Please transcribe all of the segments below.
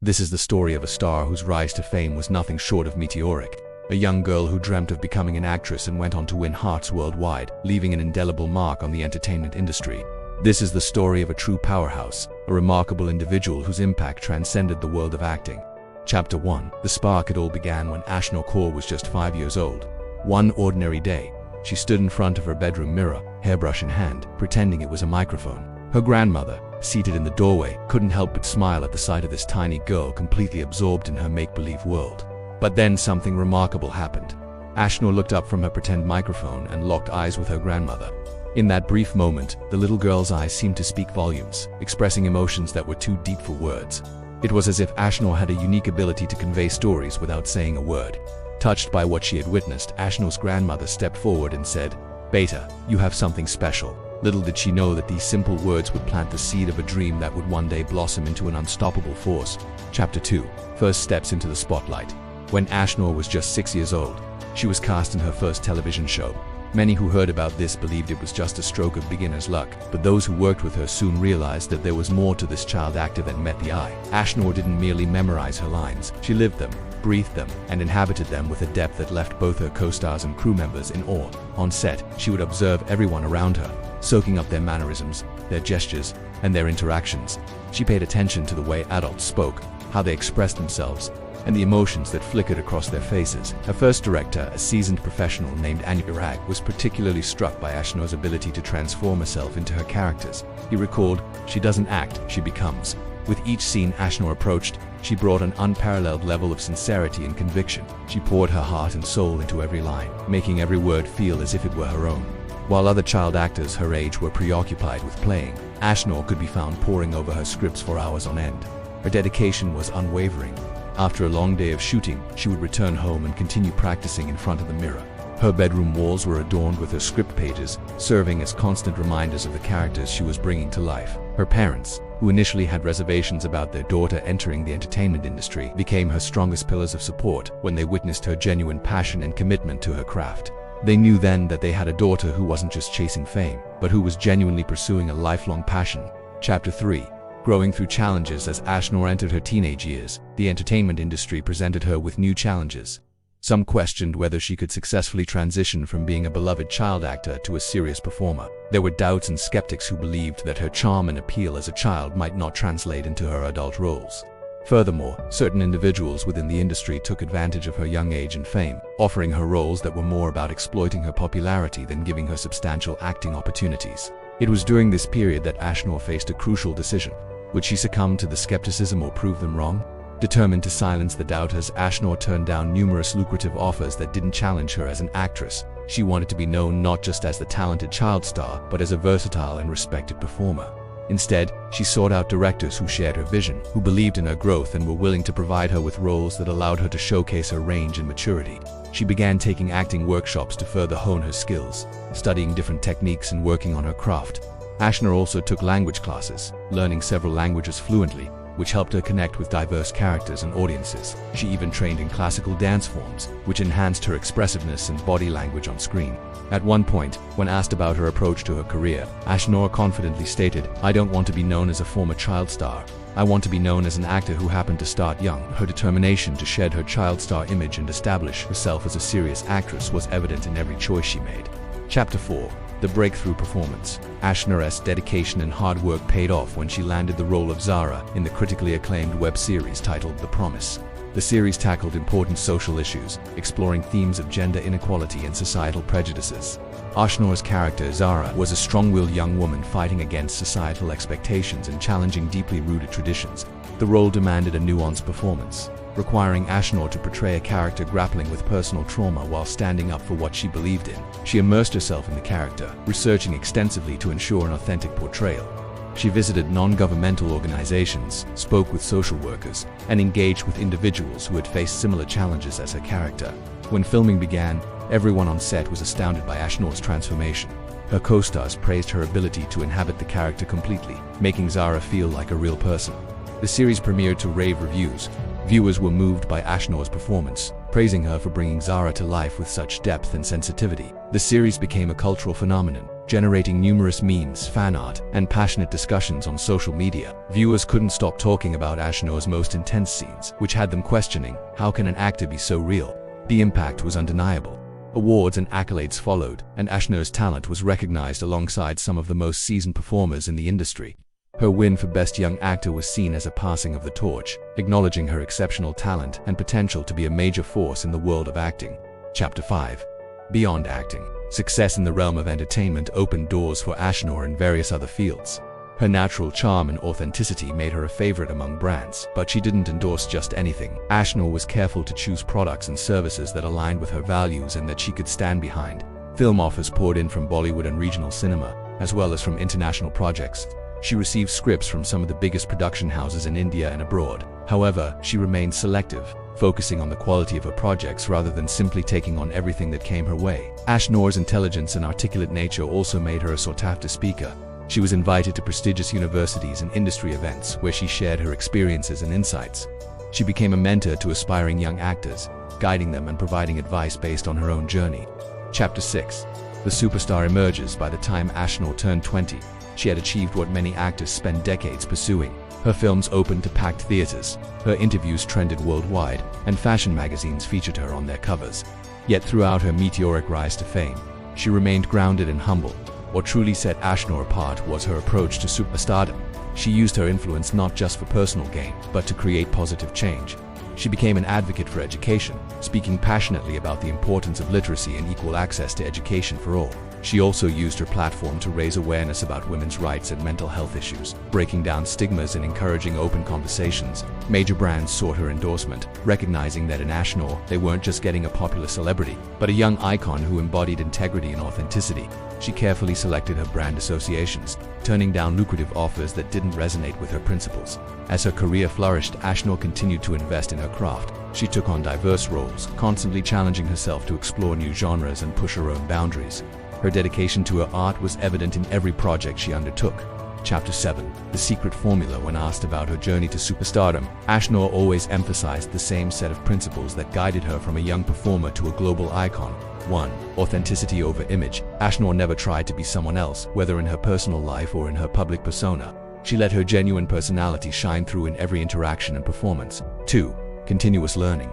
This is the story of a star whose rise to fame was nothing short of meteoric. A young girl who dreamt of becoming an actress and went on to win hearts worldwide, leaving an indelible mark on the entertainment industry. This is the story of a true powerhouse, a remarkable individual whose impact transcended the world of acting. Chapter 1. The spark. It all began when Ashnoor Kaur was just 5 years old. One ordinary day, she stood in front of her bedroom mirror, hairbrush in hand, pretending it was a microphone. Her grandmother, seated in the doorway, couldn't help but smile at the sight of this tiny girl completely absorbed in her make-believe world. But then something remarkable happened. Ashnoor looked up from her pretend microphone and locked eyes with her grandmother. In that brief moment, the little girl's eyes seemed to speak volumes, expressing emotions that were too deep for words. It was as if Ashnoor had a unique ability to convey stories without saying a word. Touched by what she had witnessed, Ashnoor's grandmother stepped forward and said, "Beta, you have something special." Little did she know that these simple words would plant the seed of a dream that would one day blossom into an unstoppable force. Chapter 2. First steps into the spotlight. When Ashnoor was just 6 years old, she was cast in her first television show. Many who heard about this believed it was just a stroke of beginner's luck, but those who worked with her soon realized that there was more to this child actor than met the eye. Ashnoor didn't merely memorize her lines, she lived them, breathed them, and inhabited them with a depth that left both her co-stars and crew members in awe. On set, she would observe everyone around her, soaking up their mannerisms, their gestures, and their interactions. She paid attention to the way adults spoke, how they expressed themselves, and the emotions that flickered across their faces. Her first director, a seasoned professional named Ashnoor, was particularly struck by Ashnoor's ability to transform herself into her characters. He recalled, "She doesn't act, she becomes." With each scene Ashnoor approached, she brought an unparalleled level of sincerity and conviction. She poured her heart and soul into every line, making every word feel as if it were her own. While other child actors her age were preoccupied with playing, Ashnoor could be found poring over her scripts for hours on end. Her dedication was unwavering. After a long day of shooting, she would return home and continue practicing in front of the mirror. Her bedroom walls were adorned with her script pages, serving as constant reminders of the characters she was bringing to life. Her parents, who initially had reservations about their daughter entering the entertainment industry, became her strongest pillars of support when they witnessed her genuine passion and commitment to her craft. They knew then that they had a daughter who wasn't just chasing fame, but who was genuinely pursuing a lifelong passion. Chapter 3. Growing through challenges. As Ashnoor entered her teenage years, the entertainment industry presented her with new challenges. Some questioned whether she could successfully transition from being a beloved child actor to a serious performer. There were doubts and skeptics who believed that her charm and appeal as a child might not translate into her adult roles. Furthermore, certain individuals within the industry took advantage of her young age and fame, offering her roles that were more about exploiting her popularity than giving her substantial acting opportunities. It was during this period that Ashnoor faced a crucial decision. Would she succumb to the skepticism or prove them wrong? Determined to silence the doubters, Ashnoor turned down numerous lucrative offers that didn't challenge her as an actress. She wanted to be known not just as the talented child star, but as a versatile and respected performer. Instead, she sought out directors who shared her vision, who believed in her growth and were willing to provide her with roles that allowed her to showcase her range and maturity. She began taking acting workshops to further hone her skills, studying different techniques and working on her craft. Ashnoor also took language classes, learning several languages fluently, which helped her connect with diverse characters and audiences. She even trained in classical dance forms, which enhanced her expressiveness and body language on screen. At one point, when asked about her approach to her career, Ashnoor confidently stated, "I don't want to be known as a former child star. I want to be known as an actor who happened to start young." Her determination to shed her child star image and establish herself as a serious actress was evident in every choice she made. Chapter 4. The breakthrough performance. Ashnoor's dedication and hard work paid off when she landed the role of Zara in the critically acclaimed web series titled The Promise. The series tackled important social issues, exploring themes of gender inequality and societal prejudices. Ashnoor's character, Zara, was a strong-willed young woman fighting against societal expectations and challenging deeply rooted traditions. The role demanded a nuanced performance, requiring Ashnoor to portray a character grappling with personal trauma while standing up for what she believed in. She immersed herself in the character, researching extensively to ensure an authentic portrayal. She visited non-governmental organizations, spoke with social workers, and engaged with individuals who had faced similar challenges as her character. When filming began, everyone on set was astounded by Ashnoor's transformation. Her co-stars praised her ability to inhabit the character completely, making Zara feel like a real person. The series premiered to rave reviews. Viewers were moved by Ashnoor's performance, praising her for bringing Zara to life with such depth and sensitivity. The series became a cultural phenomenon, generating numerous memes, fan art, and passionate discussions on social media. Viewers couldn't stop talking about Ashnoor's most intense scenes, which had them questioning, how can an actor be so real? The impact was undeniable. Awards and accolades followed, and Ashnoor's talent was recognized alongside some of the most seasoned performers in the industry. Her win for Best Young Actor was seen as a passing of the torch, acknowledging her exceptional talent and potential to be a major force in the world of acting. Chapter 5. Beyond acting. Success in the realm of entertainment opened doors for Ashnoor in various other fields. Her natural charm and authenticity made her a favorite among brands, but she didn't endorse just anything. Ashnoor was careful to choose products and services that aligned with her values and that she could stand behind. Film offers poured in from Bollywood and regional cinema, as well as from international projects. She received scripts from some of the biggest production houses in India and abroad. However, she remained selective, focusing on the quality of her projects rather than simply taking on everything that came her way. Ashnoor's intelligence and articulate nature also made her a sought-after speaker. She was invited to prestigious universities and industry events where she shared her experiences and insights. She became a mentor to aspiring young actors, guiding them and providing advice based on her own journey. Chapter 6. The superstar emerges. By the time Ashnoor turned 20, she had achieved what many actors spend decades pursuing. Her films opened to packed theaters, her interviews trended worldwide, and fashion magazines featured her on their covers. Yet throughout her meteoric rise to fame, she remained grounded and humble. What truly set Ashnoor apart was her approach to superstardom. She used her influence not just for personal gain, but to create positive change. She became an advocate for education, speaking passionately about the importance of literacy and equal access to education for all. She also used her platform to raise awareness about women's rights and mental health issues, breaking down stigmas and encouraging open conversations. Major brands sought her endorsement, recognizing that in Ashnoor, they weren't just getting a popular celebrity, but a young icon who embodied integrity and authenticity. She carefully selected her brand associations, turning down lucrative offers that didn't resonate with her principles. As her career flourished, Ashnoor continued to invest in her craft. She took on diverse roles, constantly challenging herself to explore new genres and push her own boundaries. Her dedication to her art was evident in every project she undertook. Chapter 7. The secret formula. When asked about her journey to superstardom, Ashnoor always emphasized the same set of principles that guided her from a young performer to a global icon. 1. Authenticity over image. Ashnoor never tried to be someone else, whether in her personal life or in her public persona. She let her genuine personality shine through in every interaction and performance. 2. Continuous learning.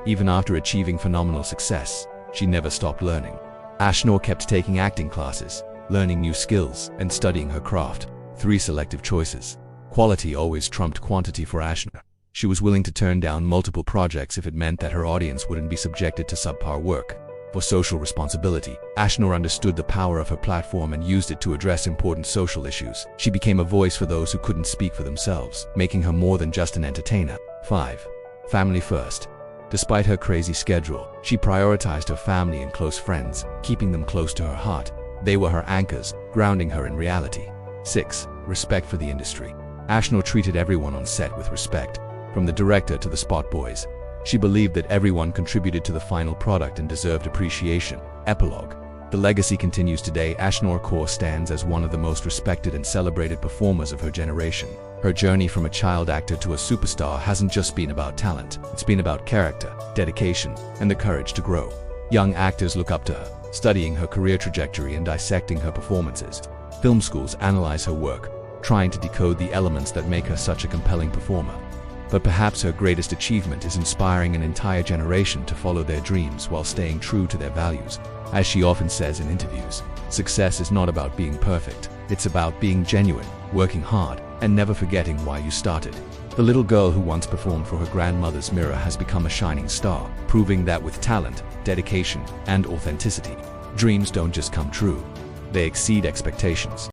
Even after achieving phenomenal success, she never stopped learning. Ashnoor kept taking acting classes, learning new skills, and studying her craft. 3. Selective choices. Quality always trumped quantity for Ashnoor. She was willing to turn down multiple projects if it meant that her audience wouldn't be subjected to subpar work. For social responsibility, Ashnoor understood the power of her platform and used it to address important social issues. She became a voice for those who couldn't speak for themselves, making her more than just an entertainer. 5. Family first. Despite her crazy schedule, she prioritized her family and close friends, keeping them close to her heart. They were her anchors, grounding her in reality. 6. Respect for the industry. Ashnoor treated everyone on set with respect, from the director to the spot boys. She believed that everyone contributed to the final product and deserved appreciation. Epilogue. The legacy continues today. Ashnoor Kaur stands as one of the most respected and celebrated performers of her generation. Her journey from a child actor to a superstar hasn't just been about talent. It's been about character, dedication, and the courage to grow. Young actors look up to her, studying her career trajectory and dissecting her performances. Film schools analyze her work, trying to decode the elements that make her such a compelling performer. But perhaps her greatest achievement is inspiring an entire generation to follow their dreams while staying true to their values. As she often says in interviews, success is not about being perfect. It's about being genuine, working hard, and never forgetting why you started. The little girl who once performed for her grandmother's mirror has become a shining star, proving that with talent, dedication, and authenticity, dreams don't just come true, they exceed expectations.